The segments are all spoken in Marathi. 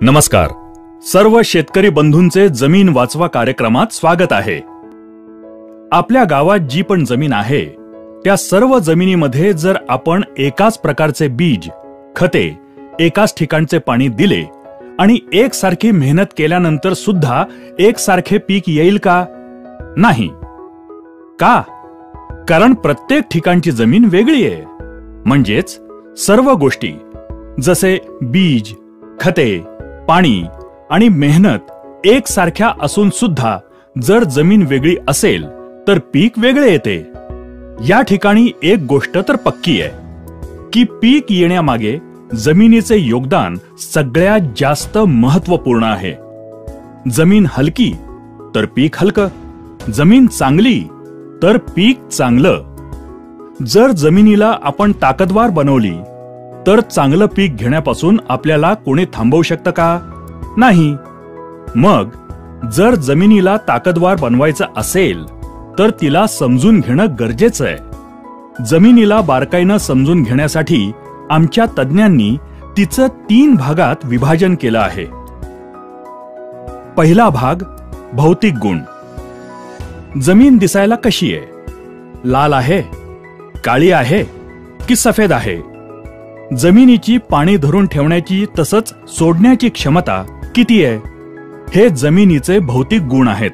नमस्कार. सर्व शेतकरी बंधूंचे जमीन वाचवा कार्यक्रमात स्वागत आहे. आपल्या गावात जी पण जमीन आहे त्या सर्व जमिनीमध्ये जर आपण एकाच प्रकारचे बीज, खते, एकाच ठिकाणचे पाणी दिले आणि एकसारखी मेहनत केल्यानंतर सुद्धा एकसारखे पीक येईल का? नाही. का? कारण प्रत्येक ठिकाणची जमीन वेगळी आहे. म्हणजेच सर्व गोष्टी जसे बीज, खते, पाणी आणि मेहनत एकसारख्या असून सुद्धा जर जमीन वेगळी असेल तर पीक वेगळे येते. या ठिकाणी एक गोष्ट तर पक्की आहे की पीक येण्यामागे जमिनीचे योगदान सगळ्यात जास्त महत्त्वपूर्ण आहे. जमीन हलकी तर पीक हलकं, जमीन चांगली तर पीक चांगलं. जर जमिनीला आपण ताकदवार बनवली तर चांगलं पीक घेण्यापासून आपल्याला कोणी थांबवू शकतं का? नाही. मग जर जमिनीला ताकदवार बनवायचं असेल तर तिला समजून घेणं गरजेचं आहे. जमिनीला बारकाईनं समजून घेण्यासाठी आमच्या तज्ञांनी तिचं 3 भागात विभाजन केलं आहे. पहिला भाग भौतिक गुण. जमीन दिसायला कशी आहे? लाल आहे, काळी आहे की सफेद आहे? जमिनीची पाणी धरून ठेवण्याची तसंच सोडण्याची क्षमता किती आहे? हे जमिनीचे भौतिक गुण आहेत.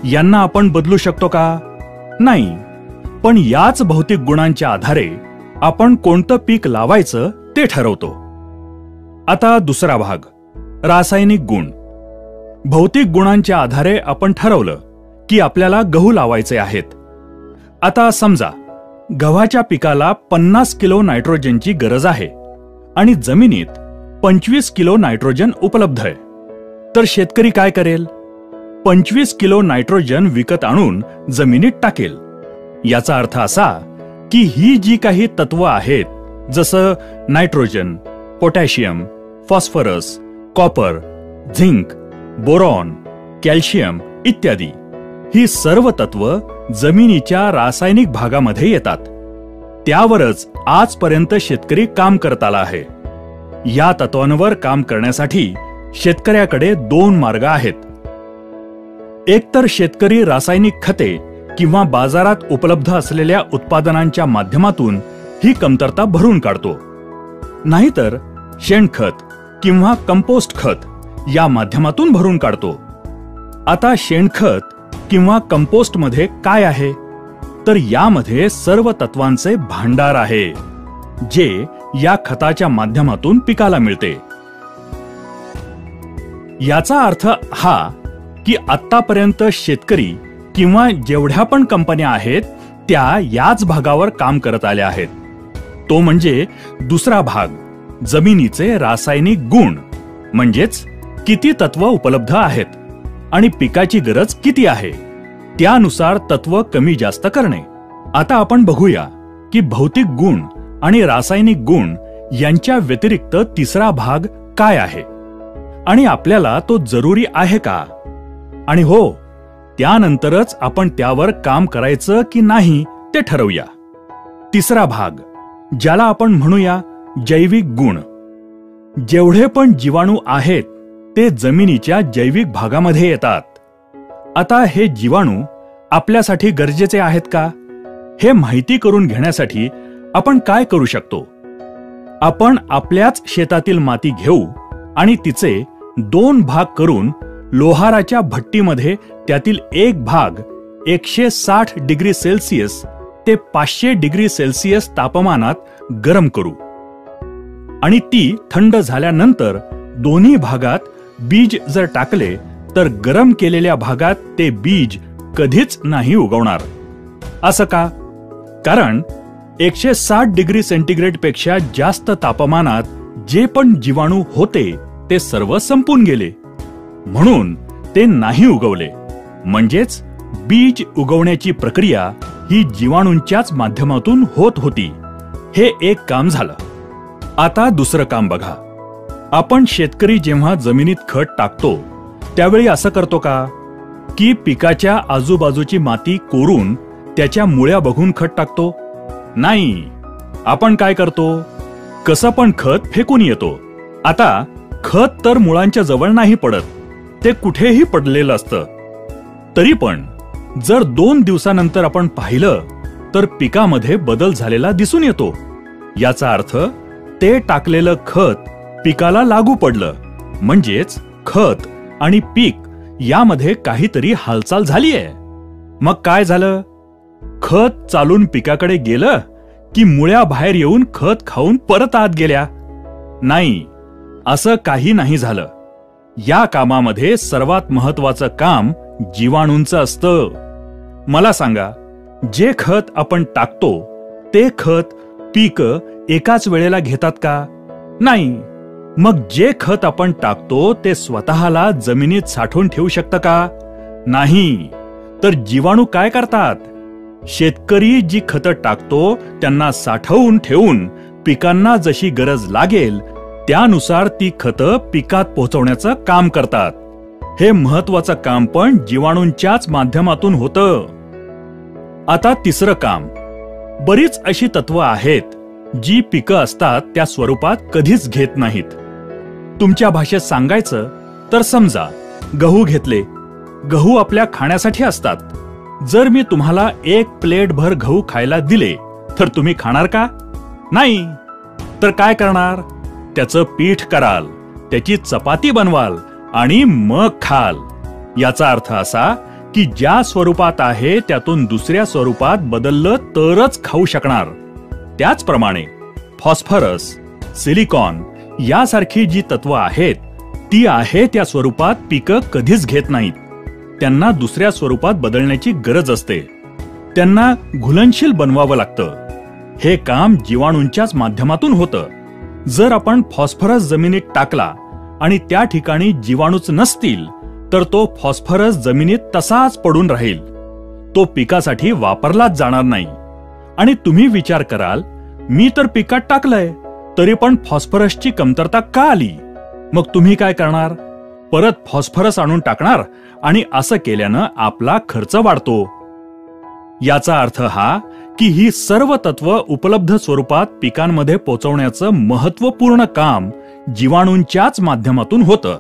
यांना आपण बदलू शकतो का? नाही. पण याच भौतिक गुणांच्या आधारे आपण कोणतं पीक लावायचं ते ठरवतो. आता दुसरा भाग रासायनिक गुण. भौतिक गुणांच्या आधारे आपण ठरवलं की आपल्याला गहू लावायचे आहेत. आता समजा गव्हाच्या पिकाला 50 किलो नायट्रोजनची गरज आहे आणि जमिनीत 25 किलो नायट्रोजन उपलब्ध आहे. तर शेतकरी काय करेल? 25 किलो नायट्रोजन विकत आणून जमिनीत टाकेल. याचा अर्थ असा की ही जी काही तत्व आहेत जसं nitrogen, potassium, phosphorus, copper, zinc, boron, calcium इत्यादी, ही सर्व तत्व जमिनीच्या रासायनिक भागामध्ये येतात. त्यावरच आजपर्यंत शेतकरी काम करत आला आहे. या तत्वांवर काम करण्यासाठी शेतकऱ्याकडे 2 मार्ग आहेत. एकतर शेतकरी रासायनिक खते किंवा बाजारात उपलब्ध असलेल्या उत्पादनांच्या माध्यमातून ही कमतरता भरून काढतो, नाहीतर शेणखत किंवा कंपोस्ट खत या माध्यमातून भरून काढतो. आता शेणखत किंवा कंपोस्ट मध्ये काय आहे? तर यामध्ये सर्व तत्वांचे भांडार आहे जे या खताच्या माध्यमातून पिकाला मिळते. याचा अर्थ हा की आतापर्यंत शेतकरी किंवा जेवढ्या पण कंपन्या आहेत त्या याच भागावर काम करत आल्या आहेत. तो म्हणजे दुसरा भाग जमिनीचे रासायनिक गुण. म्हणजेच किती तत्व उपलब्ध आहेत आणि पिकाची गरज किती आहे त्यानुसार तत्व कमी जास्त करणे. आता आपण बघूया की भौतिक गुण आणि रासायनिक गुण यांच्या व्यतिरिक्त तिसरा भाग काय आहे आणि आपल्याला तो जरुरी आहे का? आणि हो, त्यानंतरच आपण त्यावर काम करायचं की नाही ते ठरवूया. तिसरा भाग ज्याला आपण म्हणूया जैविक गुण. जेवढे पण जीवाणू आहेत ते जमिनीच्या जैविक भागामध्ये येतात. आता हे जीवाणू आपल्यासाठी गरजेचे आहेत का? हे माहिती करून घेण्यासाठी आपण काय करू शकतो? आपण आपल्याच शेतातील माती घेऊ आणि तिचे 2 भाग करून लोहाराच्या भट्टीमध्ये त्यातील एक भाग 160 डिग्री सेल्सिअस ते 500 डिग्री सेल्सिअस तापमानात गरम करू आणि ती थंड झाल्यानंतर दोन्ही भागात बीज जर टाकले तर गरम केलेल्या भागात ते बीज कधीच नाही उगवणार. असं का? कारण 160 डिग्री सेंटीग्रेड पेक्षा जास्त तापमानात जे पण जीवाणू होते ते सर्व संपून गेले, म्हणून ते नाही उगवले. म्हणजेच बीज उगवण्याची प्रक्रिया ही जीवाणूंच्याच माध्यमातून होत होती. हे एक काम झालं. आता दुसरं काम बघा. आपण शेतकरी जेव्हा जमिनीत खत टाकतो त्यावेळी असं करतो का की पिकाच्या आजूबाजूची माती कोरून त्याच्या मुळ्या बघून खत टाकतो? नाही. आपण काय करतो? कसं पण खत फेकून येतो. आता खत तर मुळांच्या जवळ नाही पडत, ते कुठेही पडलेलं असतं. तरी पण जर 2 दिवसानंतर आपण पाहिलं तर पिकामध्ये बदल झालेला दिसून येतो. याचा अर्थ ते टाकलेलं खत पिकाला लागू पडलं, म्हणजेच खत आणि पीक यामध्ये काहीतरी हालचाल झालीये. मग काय झालं? खत चालून पिकाकडे गेलं की मुळ्या बाहेर येऊन खत खाऊन परत आत गेल्या? नाही, असं काही नाही झालं. या कामामध्ये सर्वात महत्वाचं काम जीवाणूंचं असतं. मला सांगा, जे खत आपण टाकतो ते खत पीक एकाच वेळेला घेतात का? नाही. मग जे खत आपण टाकतो ते स्वतःला जमिनीत साठवून ठेवू शकतं का? नाही. तर जीवाणू काय करतात? शेतकरी जी खतं टाकतो त्यांना साठवून ठेवून पिकांना जशी गरज लागेल त्यानुसार ती खतं पिकात पोहोचवण्याचं काम करतात. हे महत्वाचं काम पण जीवाणूंच्याच माध्यमातून होतं. आता तिसरं काम. बरीच अशी तत्व आहेत जी पिकं असतात त्या स्वरूपात कधीच घेत नाहीत. तुमच्या भाषेत सांगायचं तर समजा गहू घेतले. गहू आपल्या खाण्यासाठी असतात. जर मी तुम्हाला 1 प्लेट भर गहू खायला दिले तर तुम्ही खाणार का? नाही. तर काय करणार? त्याचं पीठ कराल, त्याची चपाती बनवाल आणि मग खाल. याचा अर्थ असा की ज्या स्वरूपात आहे त्यातून दुसऱ्या स्वरूपात बदललं तरच खाऊ शकणार. त्याचप्रमाणे फॉस्फरस, सिलिकॉन यासारखी जी तत्व आहेत ती आहे त्या स्वरूपात पिकं कधीच घेत नाहीत. त्यांना दुसऱ्या स्वरूपात बदलण्याची गरज असते. त्यांना घुलनशील बनवावं लागतं. हे काम जीवाणूंच्याच माध्यमातून होतं. जर आपण फॉस्फरस जमिनीत टाकला आणि त्या ठिकाणी जीवाणूच नसतील तर तो फॉस्फरस जमिनीत तसाच पडून राहील. तो पिकासाठी वापरलाच जाणार नाही. आणि तुम्ही विचार कराल, मी तर पिकात टाकलंय तरी पण फॉस्फरसची कमतरता का आली? मग तुम्ही काय करणार? परत फॉस्फरस आणून टाकणार आणि असं केल्यानं आपला खर्च वाढतो. याचा अर्थ हा की ही सर्व तत्व उपलब्ध स्वरूपात पिकांमध्ये पोहोचवण्याचं महत्वपूर्ण काम जीवाणूंच्याच माध्यमातून होतं.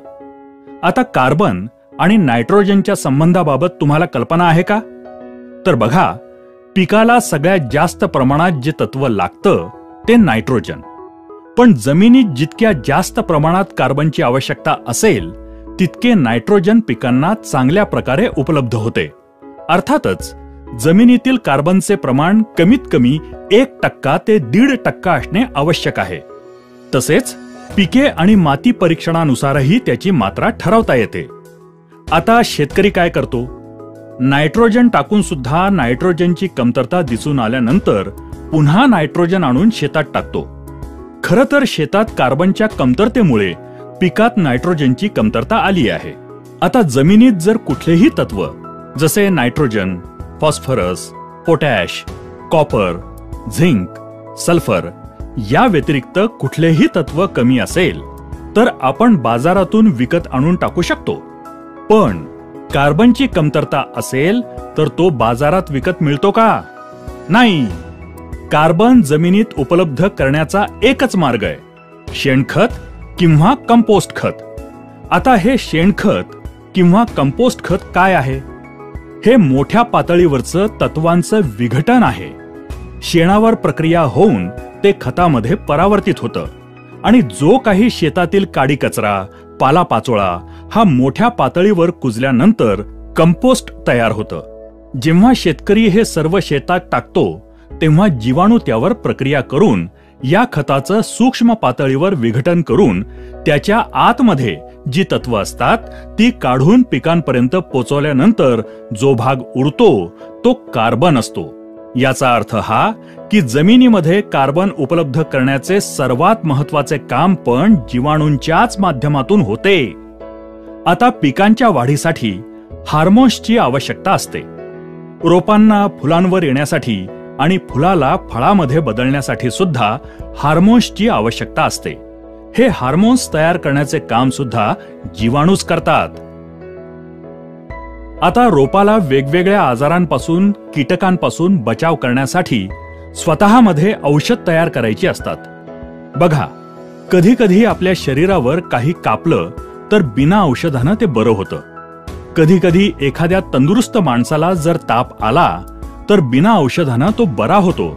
आता कार्बन आणि नायट्रोजनच्या संबंधाबाबत तुम्हाला कल्पना आहे का? तर बघा, पिकाला सगळ्यात जास्त प्रमाणात जे तत्व लागतं ते नायट्रोजन. पण जमिनीत जितक्या जास्त प्रमाणात कार्बनची आवश्यकता असेल तितके नायट्रोजन पिकांना चांगल्या प्रकारे उपलब्ध होते. अर्थातच जमिनीतील कार्बनचे प्रमाण कमीत कमी 1% ते 1.5% असणे आवश्यक आहे. तसेच पिके आणि माती परीक्षणानुसारही त्याची मात्रा ठरवता येते. आता शेतकरी काय करतो? नायट्रोजन टाकून सुद्धा नायट्रोजनची कमतरता दिसून आल्यानंतर पुन्हा नायट्रोजन आणून शेतात टाकतो. खरं तर शेतात कार्बनच्या कमतरतेमुळे पिकात नायट्रोजनची कमतरता आली आहे. आता जमिनीत जर कुठलेही तत्व जसे nitrogen, phosphorus, potash, copper, zinc, sulphur या व्यतिरिक्त कुठलेही तत्व कमी असेल तर आपण बाजारातून विकत आणून टाकू शकतो. पण कार्बनची कमतरता असेल तर तो बाजारात विकत मिळतो का? नाही. कार्बन जमिनीत उपलब्ध करण्याचा एकच मार्ग आहे, शेणखत किंवा कंपोस्ट खत. आता हे शेणखत किंवा कंपोस्ट खत काय आहे? हे मोठ्या पातळीवरचं तत्वांचं विघटन आहे. शेणावर प्रक्रिया होऊन ते खतामध्ये परावर्तित होतं आणि जो काही शेतातील काडी कचरा, पालापाचोळा हा मोठ्या पातळीवर कुजल्यानंतर कंपोस्ट तयार होतं. जेव्हा शेतकरी हे सर्व शेतात टाकतो तेव्हा जीवाणू त्यावर प्रक्रिया करून या खताचं सूक्ष्म पातळीवर विघटन करून त्याच्या आतमध्ये जी तत्व असतात ती काढून पिकांपर्यंत पोचवल्यानंतर जो भाग उरतो तो कार्बन असतो. याचा अर्थ हा की जमिनीमध्ये कार्बन उपलब्ध करण्याचे सर्वात महत्वाचे काम पण जीवाणूंच्याच माध्यमातून होते. आता पिकांच्या वाढीसाठी हार्मोन्सची आवश्यकता असते. रोपांना फुलांवर येण्यासाठी आणि फुलाला फळामध्ये बदलण्यासाठी सुद्धा हार्मोन्सची आवश्यकता असते. हे हार्मोन्स तयार करण्याचे काम सुद्धा जीवाणूच करतात. आता रोपाला वेगवेगळ्या आजारांपासून, कीटकांपासून बचाव करण्यासाठी स्वतःमध्ये औषध तयार करायची असतात. बघा, कधी कधी आपल्या शरीरावर काही कापलं तर बिना औषधानं ते बरं होतं. कधी कधी एखाद्या तंदुरुस्त माणसाला जर ताप आला तर बिना औषधानं तो बरा होतो.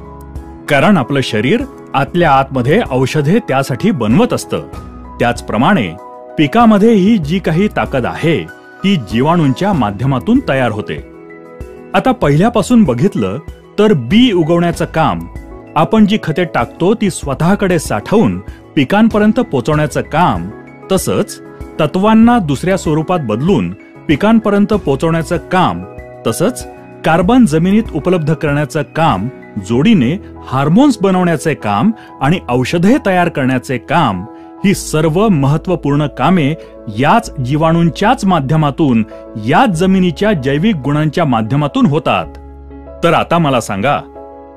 कारण आपलं शरीर आतल्या आतमध्ये औषधे त्यासाठी बनवत असतं. त्याचप्रमाणे पिकामध्ये ही जी काही ताकद आहे ती जीवाणूंच्या माध्यमातून तयार होते. आता पहिल्यापासून बघितलं तर बी उगवण्याचं काम, आपण जी खते टाकतो ती स्वतःकडे साठवून पिकांपर्यंत पोहोचवण्याचं काम, तसंच तत्वांना दुसऱ्या स्वरूपात बदलून पिकांपर्यंत पोहोचवण्याचं काम, तसंच कार्बन जमिनीत उपलब्ध करण्याचं काम, जोडीने हार्मोन्स बनवण्याचे काम आणि औषधे तयार करण्याचे काम, ही सर्व महत्त्वपूर्ण कामे याच जीवाणूंच्याच माध्यमातून, याच जमिनीच्या जैविक गुणांच्या माध्यमातून होतात. तर आता मला सांगा,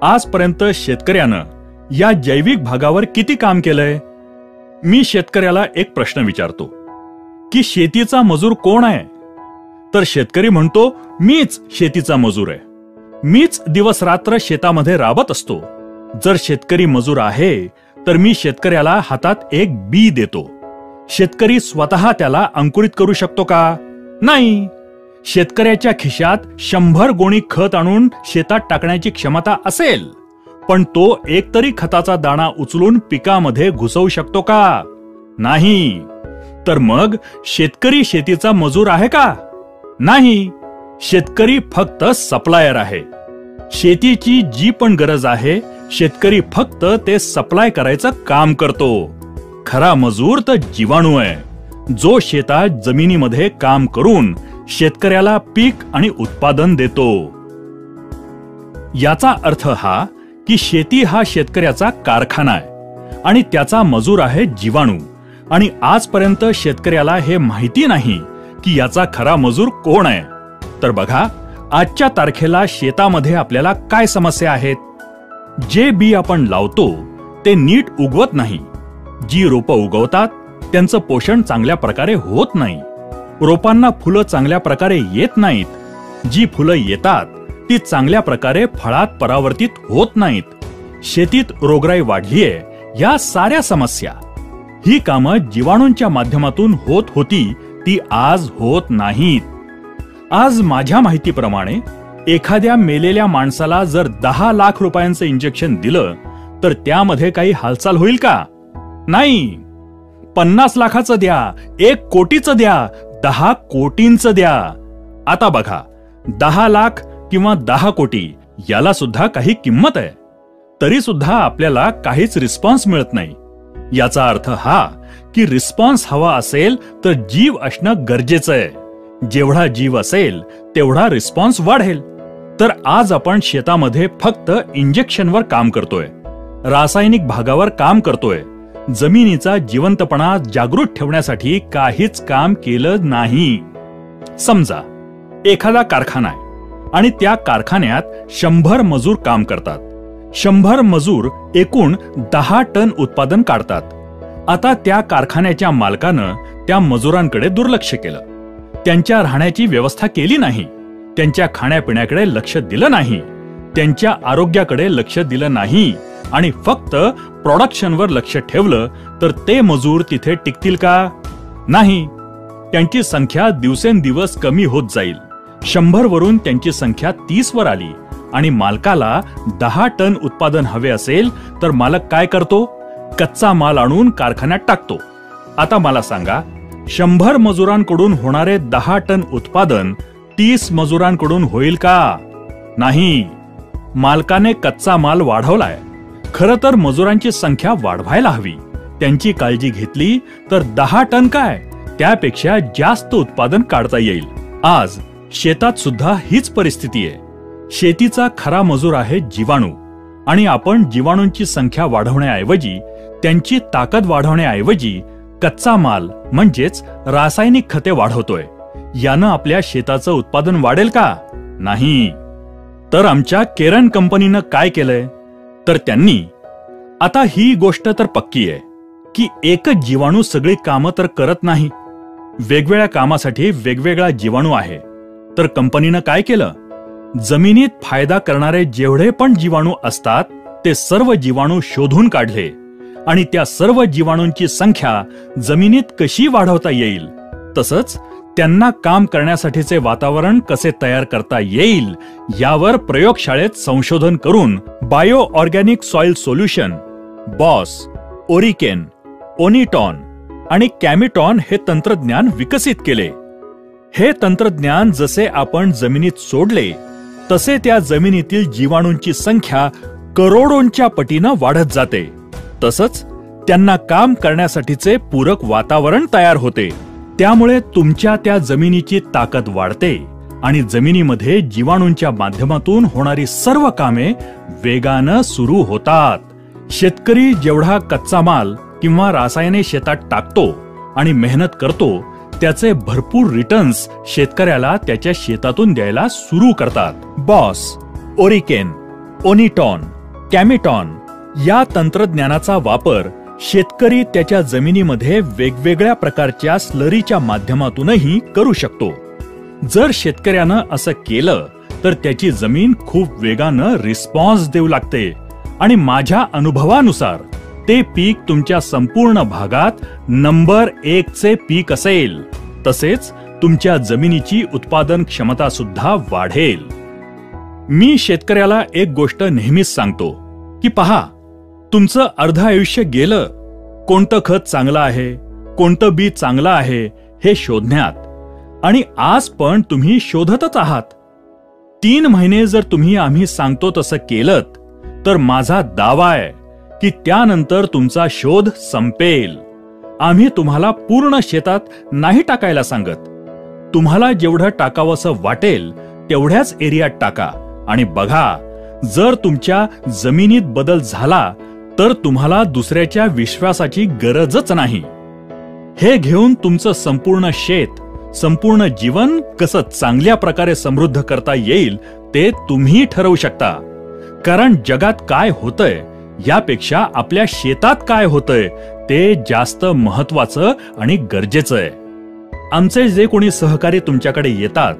आजपर्यंत शेतकऱ्यानं या जैविक भागावर किती काम केलंय? मी शेतकऱ्याला एक प्रश्न विचारतो की शेतीचा मजूर कोण आहे? तर शेतकरी म्हणतो, मीच शेतीचा मजूर आहे. मीच दिवस रात्र शेतामध्ये राबत असतो. जर शेतकरी मजूर आहे तर मी शेतकऱ्याला हातात एक बी देतो. शेतकरी स्वतः त्याला अंकुरित करू शकतो का? नाही. शेतकऱ्याच्या खिशात 100 गोणी खत आणून शेतात टाकण्याची क्षमता असेल, पण तो एकतरी खताचा दाणा उचलून पिकामध्ये घुसवू शकतो का? नाही. तर मग शेतकरी शेतीचा मजूर आहे का? नाही. शेतकरी फक्त सप्लायर आहे. शेतीची जी पण गरज आहे शेतकरी फक्त ते सप्लाय करायचं काम करतो. खरा मजूर तर जीवाणू आहे, जो शेतात जमिनीमध्ये काम करून शेतकऱ्याला पीक आणि उत्पादन देतो. याचा अर्थ हा की शेती हा शेतकऱ्याचा कारखाना आहे आणि त्याचा मजूर आहे जीवाणू. आणि आजपर्यंत शेतकऱ्याला हे माहिती नाही की याचा खरा मजूर कोण आहे. तर बघा, आजच्या तारखेला शेतामध्ये आपल्याला काय समस्या आहेत? जे बी आपण लावतो ते नीट उगवत नाही. जी रोपं उगवतात त्यांचं पोषण चांगल्या प्रकारे होत नाही. रोपांना फुलं चांगल्या प्रकारे येत नाहीत. जी फुलं येतात ती चांगल्या प्रकारे फळात परावर्तित होत नाहीत. शेतीत रोगराई वाढलीये. या साऱ्या समस्या, ही कामं जीवाणूंच्या माध्यमातून होत होती, ती आज होत नाहीत. आज माझ्या माहितीप्रमाणे एखाद्या मेलेल्या माणसाला जर 10 लाख रुपयांचं इंजेक्शन दिलं तर त्यामध्ये काही हालचाल होईल का? नाही. 50 लाखाचं द्या, 1 कोटीचं द्या, 10 कोटींचं द्या. आता बघा, 10 लाख किंवा 10 कोटी याला सुद्धा काही किंमत आहे. तरी सुद्धा आपल्याला काहीच रिस्पॉन्स मिळत नाही. याचा अर्थ हा की रिस्पॉन्स हवा असेल तर जीव असणं गरजेचं आहे. जेवढा जीव असेल तेवढा रिस्पॉन्स वाढेल. तर आज आपण शेतामध्ये फक्त इंजेक्शनवर काम करतोय, रासायनिक भागावर काम करतोय. जमिनीचा जिवंतपणा जागृत ठेवण्यासाठी काहीच काम केलं नाही. समजा एखादा कारखाना आहे आणि त्या कारखान्यात 100 मजूर काम करतात. 100 मजूर एकूण 10 टन उत्पादन काढतात. आता त्या कारखान्याच्या मालकानं त्या मजुरांकडे दुर्लक्ष केलं. त्यांच्या राहण्याची व्यवस्था केली नाही. त्यांच्या खाण्यापिण्याकडे लक्ष दिलं नाही. त्यांच्या आरोग्याकडे लक्ष दिलं नाही आणि फक्त प्रोडक्शनवर लक्ष ठेवलं तर ते मजूर तिथे टिकतील का? नाही. त्यांची संख्या दिवसेंदिवस कमी होत जाईल. 100 वरून त्यांची संख्या 30 वर आली आणि मालकाला 10 टन उत्पादन हवे असेल तर मालक काय करतो? कच्चा माल आणून कारखान्यात टाकतो. आता मला सांगा, 100 मजुरांकडून होणारे 10 टन उत्पादन 30 मजुरांकडून होईल का? नाही. मालकाने कच्चा माल वाढवलाय. खरं तर मजुरांची संख्या वाढवायला हवी. त्यांची काळजी घेतली तर 10 टन काय, त्यापेक्षा जास्त उत्पादन काढता येईल. आज शेतात सुद्धा हीच परिस्थिती आहे. शेतीचा खरा मजूर आहे जीवाणू आणि आपण जीवाणूंची संख्या वाढवण्याऐवजी, त्यांची ताकद वाढवण्याऐवजी कच्चा माल म्हणजेच रासायनिक खते वाढवतोय. यानं आपल्या शेताचं उत्पादन वाढेल का? नाही. तर आमच्या केरन कंपनीनं काय केलंय? तर त्यांनी, आता ही गोष्ट तर पक्की आहे की एकच जीवाणू सगळी कामं तर करत नाही. वेगवेगळ्या कामासाठी वेगवेगळा जीवाणू आहे. तर कंपनीनं काय केलं? जमिनीत फायदा करणारे जेवढे पण जीवाणू असतात ते सर्व जीवाणू शोधून काढले आणि त्या सर्व जीवाणूंची संख्या जमिनीत कशी वाढवता येईल, तसंच त्यांना काम करण्यासाठीचे वातावरण कसे तयार करता येईल यावर प्रयोगशाळेत संशोधन करून bio organic soil solution, Boss, ओरिकेन, ओनिटॉन आणि कॅमिटॉन हे तंत्रज्ञान विकसित केले. हे तंत्रज्ञान जसे आपण जमिनीत सोडले तसे त्या जमिनीतील जीवाणूंची संख्या करोडोंच्या पटीनं वाढत जाते. तसंच त्यांना काम करण्यासाठीचे पूरक वातावरण तयार होते. त्यामुळे तुमच्या त्या जमिनीची ताकद वाढते आणि जमिनीमध्ये जीवाणूंच्या माध्यमातून होणारी सर्व कामे वेगानं सुरू होतात. शेतकरी जेवढा कच्चा माल किंवा रसायने शेतात टाकतो आणि मेहनत करतो त्याचे भरपूर रिटर्न्स शेतकऱ्याला त्याच्या शेतातून द्यायला सुरू करतात. बॉस, ओरिकेन, ओनिटॉन, कॅमिटॉन या तंत्रज्ञानाचा वापर शेतकरी त्याच्या जमिनीमध्ये वेगवेगळ्या प्रकारच्या स्लरीच्या माध्यमातूनही करू शकतो. जर शेतकऱ्यानं असं केलं तर त्याची जमीन खूप वेगानं रिस्पॉन्स देऊ लागते आणि माझ्या अनुभवानुसार ते पीक तुमच्या संपूर्ण भागात नंबर 1 चे पीक असेल. तसेच तुमच्या जमिनीची उत्पादन क्षमता सुद्धा वाढेल. मी शेतकऱ्याला एक गोष्ट नेहमीच सांगतो की पहा, तुमचं अर्ध आयुष्य गेलं कोणतं खत चांगलं आहे, कोणतं बी चांगलं आहे हे शोधण्यात, आणि आज पण तुम्ही शोधतच आहात. 3 महिने जर तुम्ही आम्ही सांगतो तसं केलं तर माझा दावा आहे की त्यानंतर तुमचा शोध संपेल. आम्ही तुम्हाला पूर्ण शेतात नाही टाकायला सांगत. तुम्हाला जेवढं टाकावंसं वाटेल तेवढ्याच एरियात टाका आणि बघा, जर तुमच्या जमिनीत बदल झाला तर तुम्हाला दुसऱ्याच्या विश्वासाची गरजच नाही. हे घेऊन तुमचं संपूर्ण शेत, संपूर्ण जीवन कसं चांगल्या प्रकारे समृद्ध करता येईल ते तुम्ही ठरवू शकता. कारण जगात काय होतंय यापेक्षा आपल्या शेतात काय होतंय ते जास्त महत्वाचं आणि गरजेचं आहे. आमचे जे कोणी सहकारी तुमच्याकडे येतात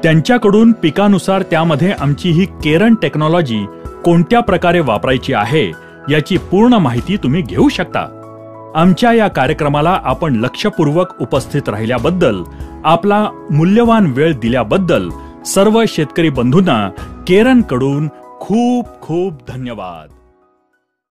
त्यांच्याकडून पिकानुसार त्यामध्ये आमची ही केरन टेक्नॉलॉजी कोणत्या प्रकारे वापरायची आहे याची पूर्ण माहिती तुम्ही घेऊ शकता. आमच्या या कार्यक्रमाला आपण लक्षपूर्वक उपस्थित राहिल्याबद्दल, आपला मूल्यवान वेळ दिल्याबद्दल सर्व शेतकरी बंधूंना केरन कडून खूप खूप धन्यवाद.